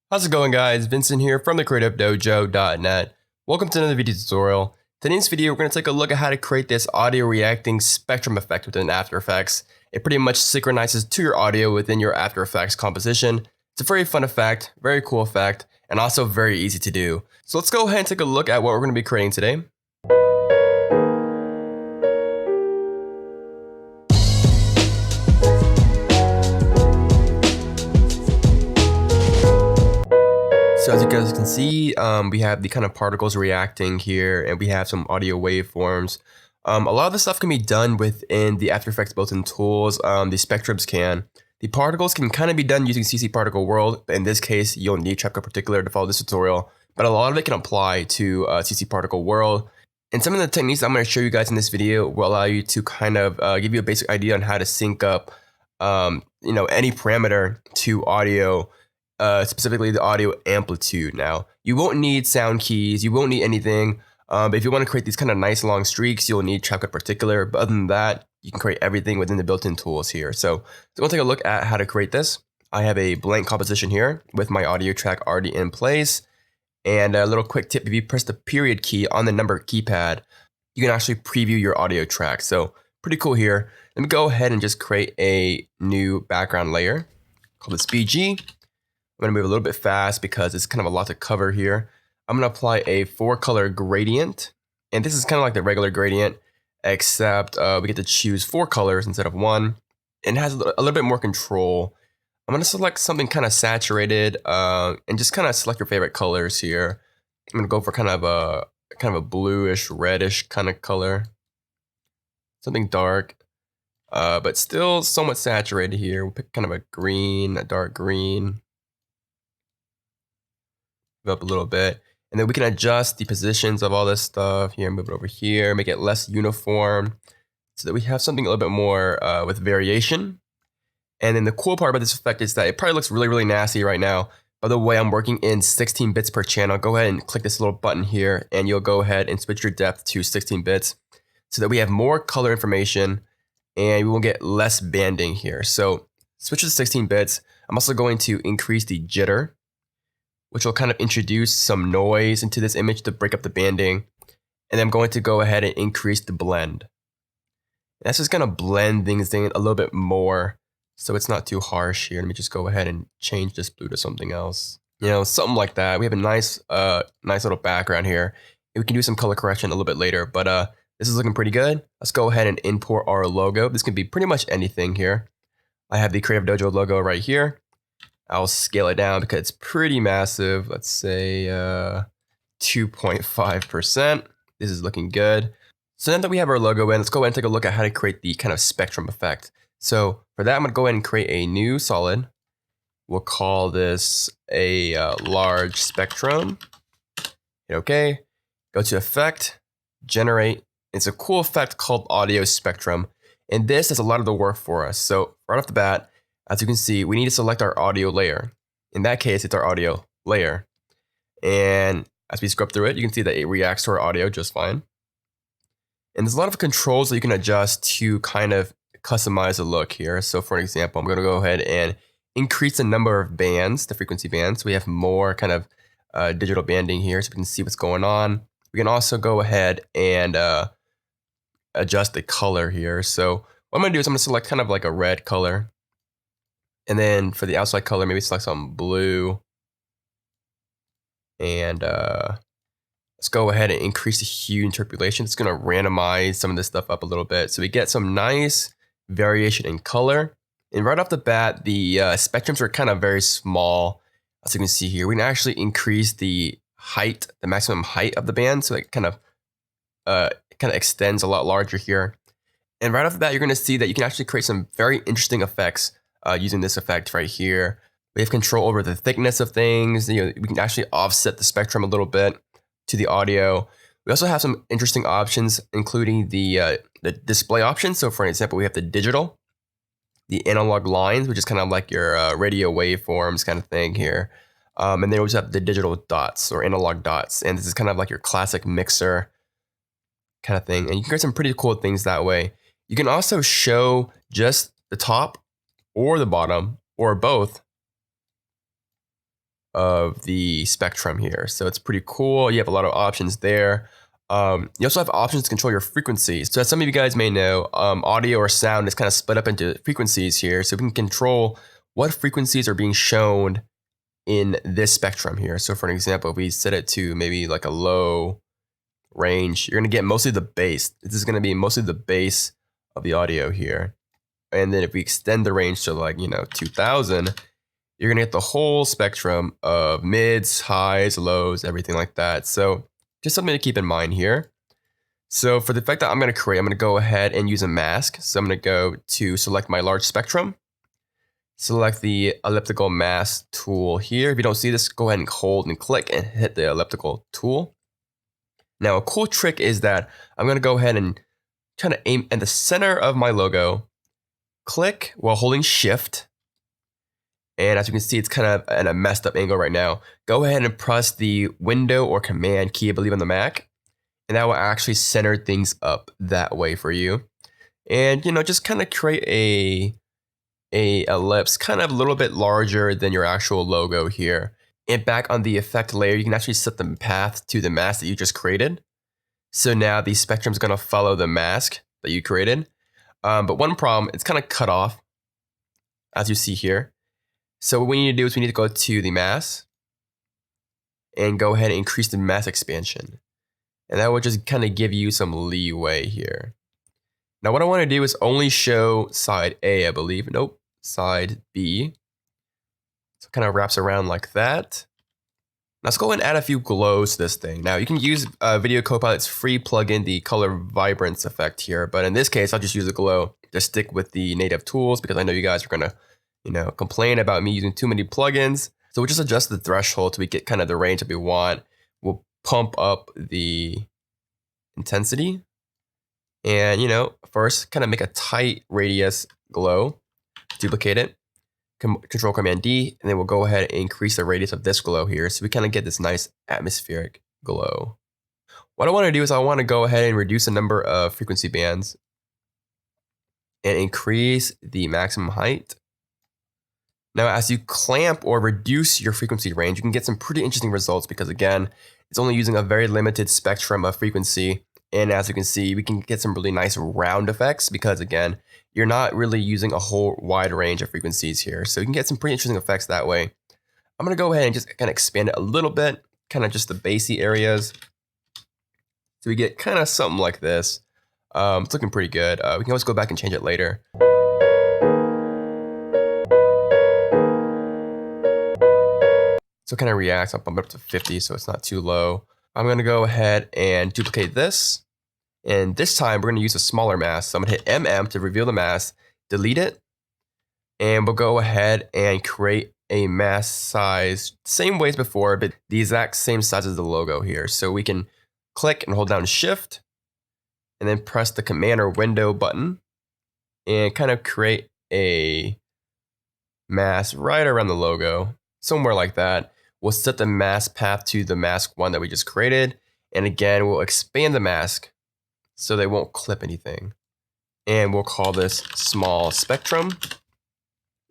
How's it going, guys? Vincent here from the creativedojo.net. Welcome to another video tutorial. Today's video, we're going to take a look at how to create this audio reacting spectrum effect within After Effects. It pretty much synchronizes to your audio within your After Effects composition. It's a very fun effect, very cool effect, and also very easy to do. So let's go ahead and take a look at what we're going to be creating today. So as you guys can see, we have the kind of particles reacting here, and we have some audio waveforms. A lot of the stuff can be done within the After Effects built-in tools. The spectrums can. The particles can kind of be done using CC Particle World, but in this case, you'll need Trapcode Particular to follow this tutorial. But a lot of it can apply to CC Particle World. And some of the techniques I'm going to show you guys in this video will allow you to kind of give you a basic idea on how to sync up, any parameter to audio. Specifically the audio amplitude. Now, you won't need sound keys, you won't need anything, but if you want to create these kind of nice long streaks, you'll need Trapcode Particular. But other than that, you can create everything within the built-in tools here. So we'll take a look at how to create this. I have a blank composition here with my audio track already in place. And a little quick tip, if you press the period key on the number keypad, you can actually preview your audio track. So pretty cool here. Let me go ahead and just create a new background layer. Call this BG. I'm going to move a little bit fast because it's kind of a lot to cover here. I'm going to apply a 4-color gradient. And this is kind of like the regular gradient, except we get to choose 4 colors instead of 1. And it has a little bit more control. I'm going to select something kind of saturated and just kind of select your favorite colors here. I'm going to go for kind of a bluish, reddish kind of color. Something dark, but still somewhat saturated here. We'll pick kind of a green, a dark green. Up a little bit, and then we can adjust the positions of all this stuff here, move it over here, make it less uniform so that we have something a little bit more with variation. And then the cool part about this effect is that it probably looks really nasty right now. By the way, I'm working in 16 bits per channel. Go ahead and click this little button here, and you'll go ahead and switch your depth to 16 bits so that we have more color information and we will get less banding here. So switch to 16 bits. I'm also going to increase the jitter, which will kind of introduce some noise into this image to break up the banding. And I'm going to go ahead and increase the blend. That's just going to blend things in a little bit more so it's not too harsh here. Let me just go ahead and change this blue to something else. Something like that. We have a nice little background here. We can do some color correction a little bit later, but this is looking pretty good. Let's go ahead and import our logo. This can be pretty much anything here. I have the Creative Dojo logo right here. I'll scale it down because it's pretty massive. Let's say 2.5%. This is looking good. So now that we have our logo in, let's go ahead and take a look at how to create the kind of spectrum effect. So for that, I'm going to go ahead and create a new solid. We'll call this a large spectrum. Hit OK. Go to Effect, Generate. It's a cool effect called Audio Spectrum. And this does a lot of the work for us. So right off the bat, as you can see, we need to select our audio layer. In that case, it's our audio layer. And as we scrub through it, you can see that it reacts to our audio just fine. And there's a lot of controls that you can adjust to kind of customize the look here. So for an example, I'm going to go ahead and increase the number of bands, the frequency bands. So we have more kind of digital banding here so we can see what's going on. We can also go ahead and adjust the color here. So what I'm going to do is I'm going to select kind of like a red color. And then for the outside color, maybe select some blue. And let's go ahead and increase the hue interpolation. It's going to randomize some of this stuff up a little bit. So we get some nice variation in color. And right off the bat, the spectrums are kind of very small. As you can see here, we can actually increase the height, the maximum height of the band. So it kind of extends a lot larger here. And right off the bat, you're going to see that you can actually create some very interesting effects using this effect right here. We have control over the thickness of things. We can actually offset the spectrum a little bit to the audio. We also have some interesting options, including the display options. So for an example, we have the digital, the analog lines, which is kind of like your radio waveforms kind of thing here. And then we also have the digital dots or analog dots. And this is kind of like your classic mixer kind of thing. And you can create some pretty cool things that way. You can also show just the top or the bottom or both of the spectrum here. So it's pretty cool. You have a lot of options there. You also have options to control your frequencies. So as some of you guys may know, audio or sound is kind of split up into frequencies here. So we can control what frequencies are being shown in this spectrum here. So for an example, if we set it to maybe like a low range, you're going to get mostly the bass. This is going to be mostly the bass of the audio here. And then if we extend the range to like, 2000, you're going to get the whole spectrum of mids, highs, lows, everything like that. So just something to keep in mind here. So for the effect that I'm going to create, I'm going to go ahead and use a mask. So I'm going to go to select my large spectrum. Select the elliptical mask tool here. If you don't see this, go ahead and hold and click and hit the elliptical tool. Now, a cool trick is that I'm going to go ahead and try to aim at the center of my logo, click while holding shift. And as you can see, it's kind of at a messed up angle right now. Go ahead and press the window or command key, I believe, on the Mac. And that will actually center things up that way for you. And, just kind of create a ellipse kind of a little bit larger than your actual logo here. And back on the effect layer, you can actually set the path to the mask that you just created. So now the spectrum is going to follow the mask that you created. But one problem, it's kind of cut off, as you see here. So what we need to do is we need to go to the mask and go ahead and increase the mask expansion. And that will just kind of give you some leeway here. Now what I want to do is only show side A, I believe. Nope, side B. So it kind of wraps around like that. Now let's go ahead and add a few glows to this thing. Now you can use Video Copilot's free plugin, the color vibrance effect here. But in this case, I'll just use a glow. Just stick with the native tools because I know you guys are going to complain about me using too many plugins. So we'll just adjust the threshold till we get kind of the range that we want. We'll pump up the intensity. And, first kind of make a tight radius glow, duplicate it, Control Command D, and then we'll go ahead and increase the radius of this glow here. So we kind of get this nice atmospheric glow. What I want to do is I want to go ahead and reduce the number of frequency bands and increase the maximum height. Now, as you clamp or reduce your frequency range, you can get some pretty interesting results because again, it's only using a very limited spectrum of frequency. And as you can see, we can get some really nice round effects because again, you're not really using a whole wide range of frequencies here. So you can get some pretty interesting effects that way. I'm going to go ahead and just kind of expand it a little bit, kind of just the bassy areas. So we get kind of something like this. It's looking pretty good. We can always go back and change it later. So it kind of reacts. I'll bump it up to 50 so it's not too low. I'm going to go ahead and duplicate this. And this time we're going to use a smaller mask. So I'm going to hit MM to reveal the mask, delete it. And we'll go ahead and create a mask size, same way as before, but the exact same size as the logo here. So we can click and hold down Shift and then press the Command or Window button and kind of create a mask right around the logo, somewhere like that. We'll set the mask path to the mask one that we just created. And again, we'll expand the mask so they won't clip anything. And we'll call this small spectrum.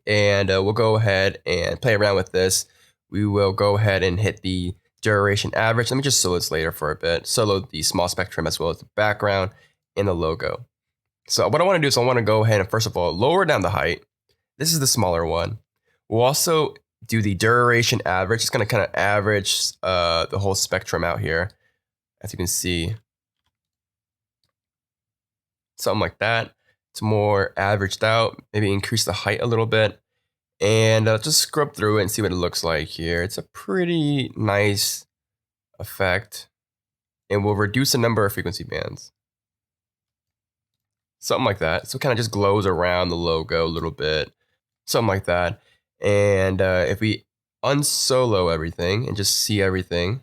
And we'll go ahead and play around with this. We will go ahead and hit the duration average. Let me just solo this later for a bit. Solo the small spectrum as well as the background and the logo. So what I want to do is I want to go ahead and first of all, lower down the height. This is the smaller one. We'll also do the duration average. It's going to kind of average the whole spectrum out here. As you can see. Something like that. It's more averaged out. Maybe increase the height a little bit. And just scrub through it and see what it looks like here. It's a pretty nice effect. And we'll reduce the number of frequency bands. Something like that. So it kind of just glows around the logo a little bit. Something like that. And if we unsolo everything and just see everything,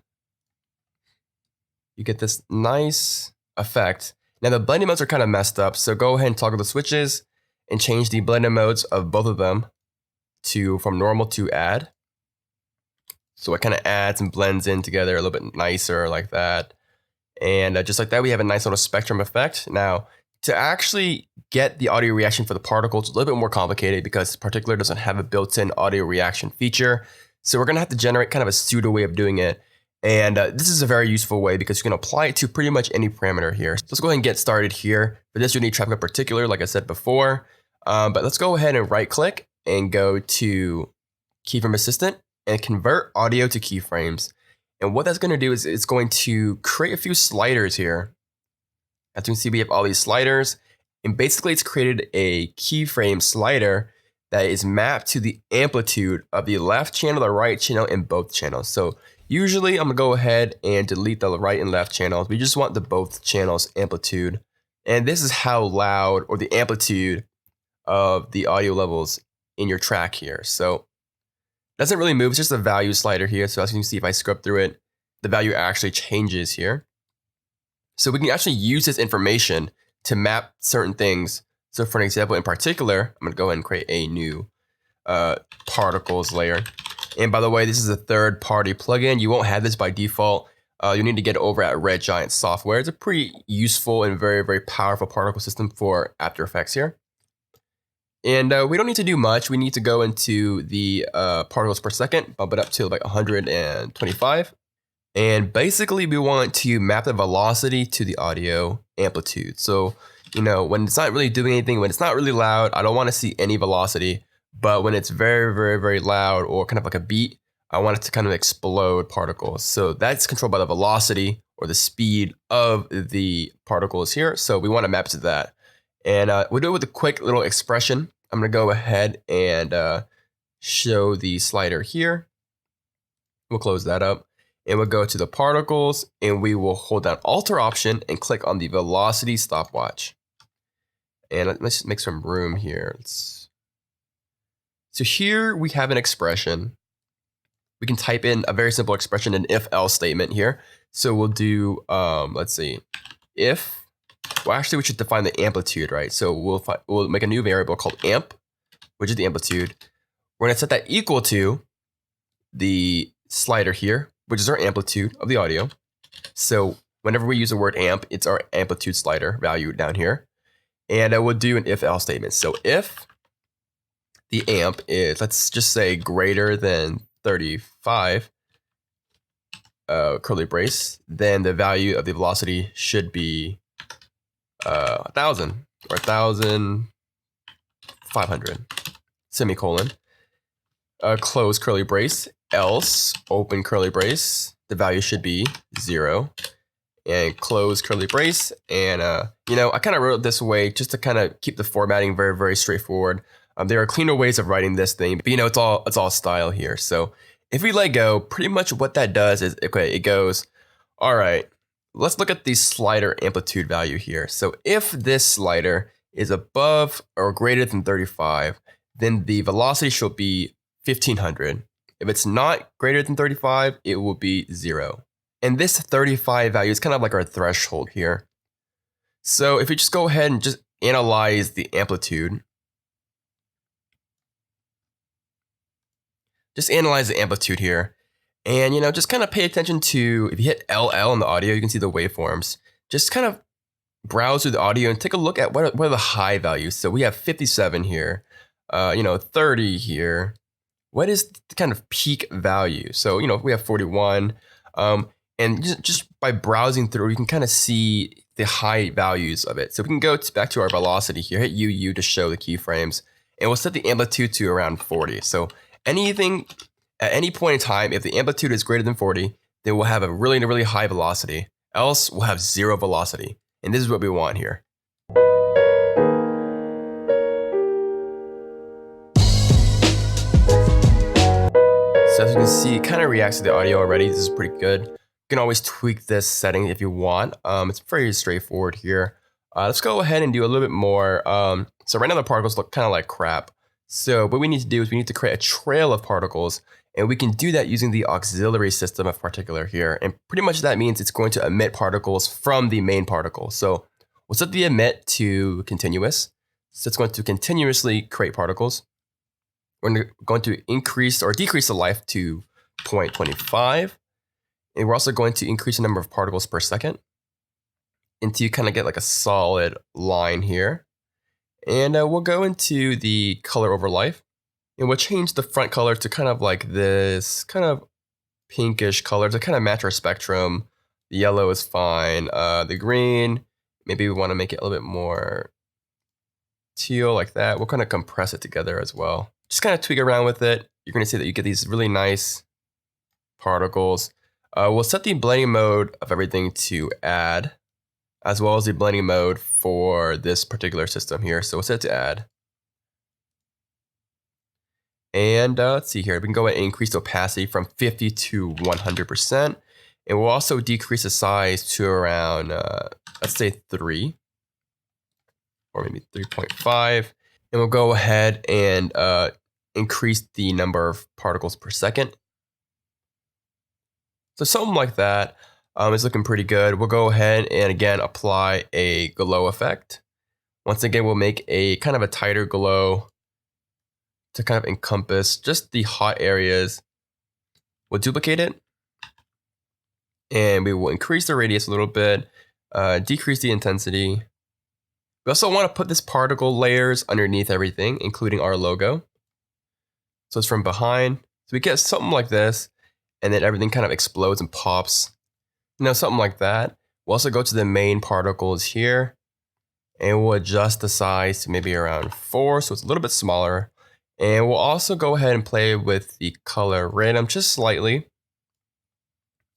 you get this nice effect. Now the blending modes are kind of messed up, so go ahead and toggle the switches and change the blending modes of both of them from normal to add. So it kind of adds and blends in together a little bit nicer like that. And just like that, we have a nice little spectrum effect. Now, to actually get the audio reaction for the particle, it's a little bit more complicated because Particular doesn't have a built-in audio reaction feature. So we're going to have to generate kind of a pseudo way of doing it. And this is a very useful way because you can apply it to pretty much any parameter here. So let's go ahead and get started here. For this, you need Trapcode Particular, like I said before. But let's go ahead and right click and go to Keyframe Assistant and convert audio to keyframes. And what that's going to do is it's going to create a few sliders here. As you can see, we have all these sliders. And basically, it's created a keyframe slider that is mapped to the amplitude of the left channel, the right channel, and both channels. So usually I'm gonna go ahead and delete the right and left channels. We just want the both channels amplitude. And this is how loud or the amplitude of the audio levels in your track here. So it doesn't really move, it's just a value slider here. So as you can see, if I scrub through it, the value actually changes here. So we can actually use this information to map certain things. So for an example, in particular, I'm gonna go ahead and create a new particles layer. And by the way, this is a third-party plugin. You won't have this by default. You need to get it over at Red Giant Software. It's a pretty useful and very, very powerful particle system for After Effects here. And we don't need to do much. We need to go into the particles per second, bump it up to like 125. And basically, we want to map the velocity to the audio amplitude. So, you know, when it's not really doing anything, when it's not really loud, I don't want to see any velocity. But when it's very, very, very loud or kind of like a beat, I want it to kind of explode particles. So that's controlled by the velocity or the speed of the particles here. So we want to map to that. And we'll do it with a quick little expression. I'm going to go ahead and show the slider here. We'll close that up. And we'll go to the particles and we will hold down Alt or Option and click on the velocity stopwatch. And let's just make some room here. So here we have an expression. We can type in a very simple expression, an if-else statement here. So we'll do, let's see, well actually we should define the amplitude, right? So we'll make a new variable called amp, which is the amplitude. We're gonna set that equal to the slider here, which is our amplitude of the audio. So whenever we use the word amp, it's our amplitude slider value down here. And I will do an if-else statement. So if the amp is, let's just say, greater than 35, curly brace, then the value of the velocity should be 1,000 or 1,500, semicolon, close curly brace, else, open curly brace, the value should be 0, and close curly brace. And, you know, I kind of wrote it this way just to kind of keep the formatting very, very straightforward. There are cleaner ways of writing this thing, but you know, it's all style here. So if we let go, pretty much what that does is, okay, it goes, all right, let's look at the slider amplitude value here. So if this slider is above or greater than 35, then the velocity should be 1,500. If it's not greater than 35, it will be 0. And this 35 value is kind of like our threshold here. So if we just go ahead and just analyze the amplitude, just analyze the amplitude here. And, you know, just kind of pay attention to, if you hit LL in the audio, you can see the waveforms. Just kind of browse through the audio and take a look at what are the high values. So we have 57 here, you know, 30 here. What is the kind of peak value? So, you know, we have 41. And just by browsing through, you can kind of see the high values of it. So we can go back to our velocity here, hit UU to show the keyframes, and we'll set the amplitude to around 40. So anything at any point in time, if the amplitude is greater than 40, then we'll have a really, really high velocity. Else we'll have 0 velocity. And this is what we want here. So as you can see, it kind of reacts to the audio already. This is pretty good. You can always tweak this setting if you want. It's very straightforward here. Let's go ahead and do a little bit more. So right now the particles look kind of like crap. So what we need to do is we need to create a trail of particles, and we can do that using the auxiliary system of Particular here. And pretty much that means it's going to emit particles from the main particle. So we'll set the emit to continuous. So it's going to continuously create particles. We're going to increase or decrease the life to 0.25. And we're also going to increase the number of particles per second until you kind of get like a solid line here. And we'll go into the color over life. And we'll change the front color to kind of like this kind of pinkish color to kind of match our spectrum. The yellow is fine. The green, maybe we want to make it a little bit more teal like that. We'll kind of compress it together as well. Just kind of tweak around with it. You're going to see that you get these really nice particles. We'll set the blending mode of everything to add, as well as the blending mode for this particular system here. So we'll set it to add. And let's see here. We can go ahead and increase the opacity from 50 to 100%. And we'll also decrease the size to around, let's say 3. Or maybe 3.5. And we'll go ahead and increase the number of particles per second. So something like that is looking pretty good. We'll go ahead and again apply a glow effect. Once again, we'll make a kind of a tighter glow to kind of encompass just the hot areas. We'll duplicate it. And we will increase the radius a little bit, decrease the intensity. We also want to put this particle layers underneath everything, including our logo. So it's from behind. So we get something like this, and then everything kind of explodes and pops. Something like that. We'll also go to the main particles here, and we'll adjust the size to maybe around 4, so it's a little bit smaller. And we'll also go ahead and play with the color random just slightly.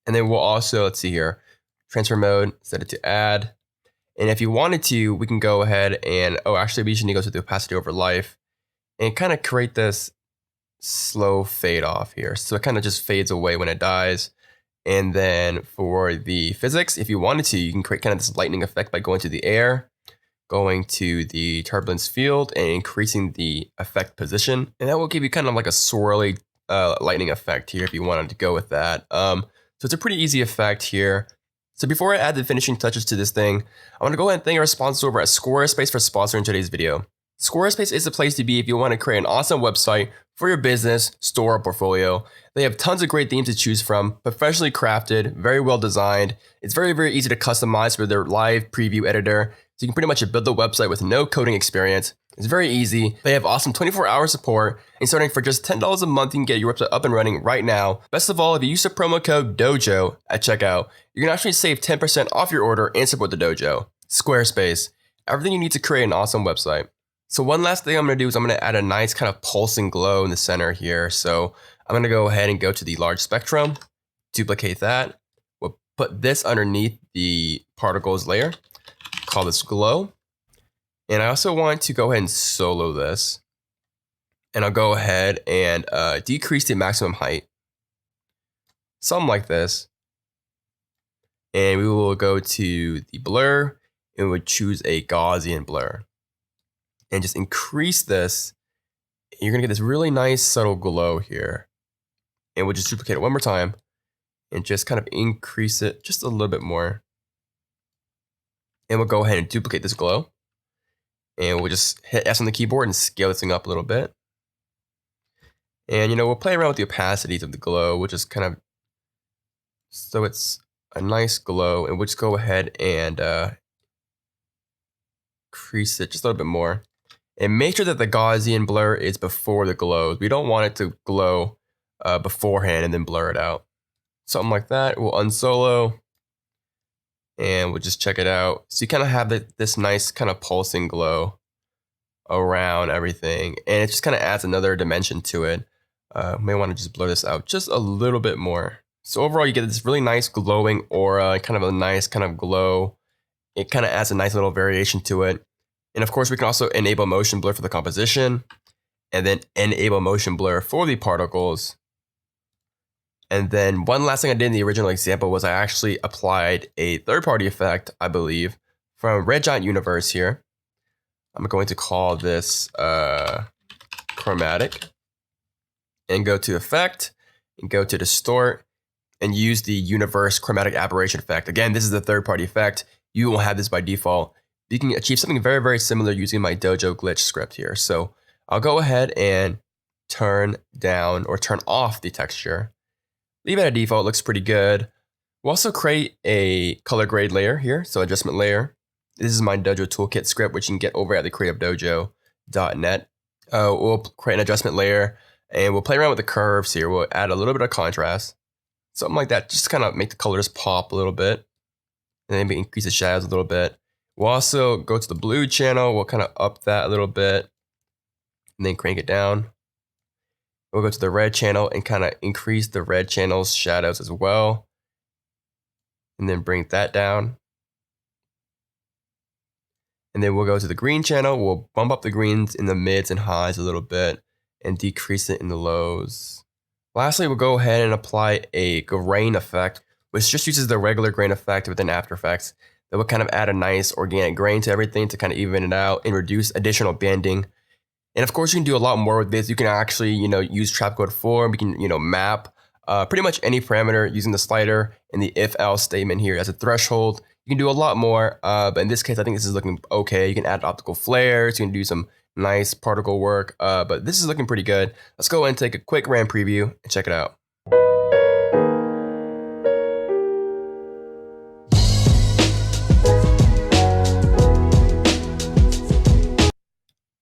And then we'll also, let's see here, transfer mode, set it to add. And if you wanted to, we can go ahead and, actually we just need to go to the opacity over life and kind of create this slow fade off here. So it kind of just fades away when it dies. And then for the physics, if you wanted to, you can create kind of this lightning effect by going to the air, going to the turbulence field and increasing the effect position. And that will give you kind of like a swirly lightning effect here if you wanted to go with that. So it's a pretty easy effect here. So before I add the finishing touches to this thing, I want to go ahead and thank our sponsors over at Squarespace for sponsoring today's video. Squarespace is the place to be if you want to create an awesome website for your business, store, or portfolio. They have tons of great themes to choose from, professionally crafted, very well designed. It's very, very easy to customize with their live preview editor. So you can pretty much build a website with no coding experience. It's very easy. They have awesome 24-hour support, and starting for just $10 a month, you can get your website up and running right now. Best of all, if you use the promo code DOJO at checkout, you can actually save 10% off your order and support the dojo. Squarespace, everything you need to create an awesome website. So one last thing I'm going to do is I'm going to add a nice kind of pulsing glow in the center here. So I'm going to go ahead and go to the large spectrum, duplicate that. We'll put this underneath the particles layer, call this glow. And I also want to go ahead and solo this. And I'll go ahead and decrease the maximum height. Something like this. And we will go to the blur and we'll choose a Gaussian blur. And just increase this. You're going to get this really nice subtle glow here. And we'll just duplicate it one more time. And just kind of increase it just a little bit more. And we'll go ahead and duplicate this glow. And we'll just hit S on the keyboard and scale this thing up a little bit. And we'll play around with the opacities of the glow, which is kind of, so it's a nice glow. And we'll just go ahead and increase it just a little bit more. And make sure that the Gaussian blur is before the glow. We don't want it to glow beforehand and then blur it out. Something like that. We'll unsolo. And we'll just check it out. So you kind of have this nice kind of pulsing glow around everything. And it just kind of adds another dimension to it. May want to just blur this out just a little bit more. So overall, you get this really nice glowing aura, kind of a nice kind of glow. It kind of adds a nice little variation to it. And of course, we can also enable motion blur for the composition. And then enable motion blur for the particles. And then one last thing I did in the original example was I actually applied a third-party effect, I believe, from Red Giant Universe here. I'm going to call this chromatic. And go to Effect, and go to Distort, and use the Universe Chromatic Aberration effect. Again, this is a third-party effect. You won't have this by default. You can achieve something very, very similar using my Dojo glitch script here. So I'll go ahead and turn down or turn off the texture. Leave it at default, looks pretty good. We'll also create a color grade layer here, so adjustment layer. This is my Dojo Toolkit script, which you can get over at thecreativedojo.net. We'll create an adjustment layer and we'll play around with the curves here. We'll add a little bit of contrast, something like that, just to kind of make the colors pop a little bit. And then maybe increase the shadows a little bit. We'll also go to the blue channel. We'll kind of up that a little bit and then crank it down. We'll go to the red channel and kind of increase the red channel's shadows as well. And then bring that down. And then we'll go to the green channel. We'll bump up the greens in the mids and highs a little bit and decrease it in the lows. Lastly, we'll go ahead and apply a grain effect, which just uses the regular grain effect within After Effects. That will kind of add a nice organic grain to everything to kind of even it out and reduce additional bending. And of course, you can do a lot more with this. You can actually, use Trapcode 4. We can, map pretty much any parameter using the slider and the if-else statement here as a threshold. You can do a lot more, but in this case, I think this is looking okay. You can add optical flares. You can do some nice particle work, but this is looking pretty good. Let's go and take a quick RAM preview and check it out.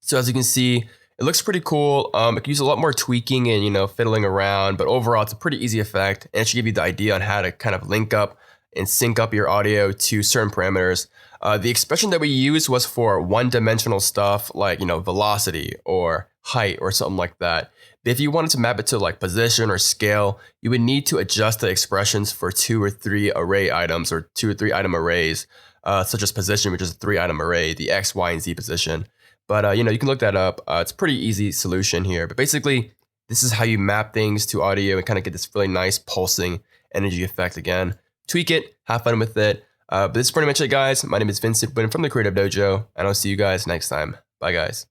So as you can see, it looks pretty cool. It can use a lot more tweaking and fiddling around, but overall it's a pretty easy effect, and it should give you the idea on how to kind of link up and sync up your audio to certain parameters. The expression that we used was for one-dimensional stuff like velocity or height or something like that. But if you wanted to map it to like position or scale, you would need to adjust the expressions for 2 or 3 array items or 2 or 3 item arrays, such as position, which is a 3-item array, the X, Y, and Z position. But you can look that up. It's a pretty easy solution here. But basically, this is how you map things to audio and kind of get this really nice pulsing energy effect again. Tweak it, have fun with it. But this is pretty much it, guys. My name is Vincent Wynn from the Creative Dojo, and I'll see you guys next time. Bye, guys.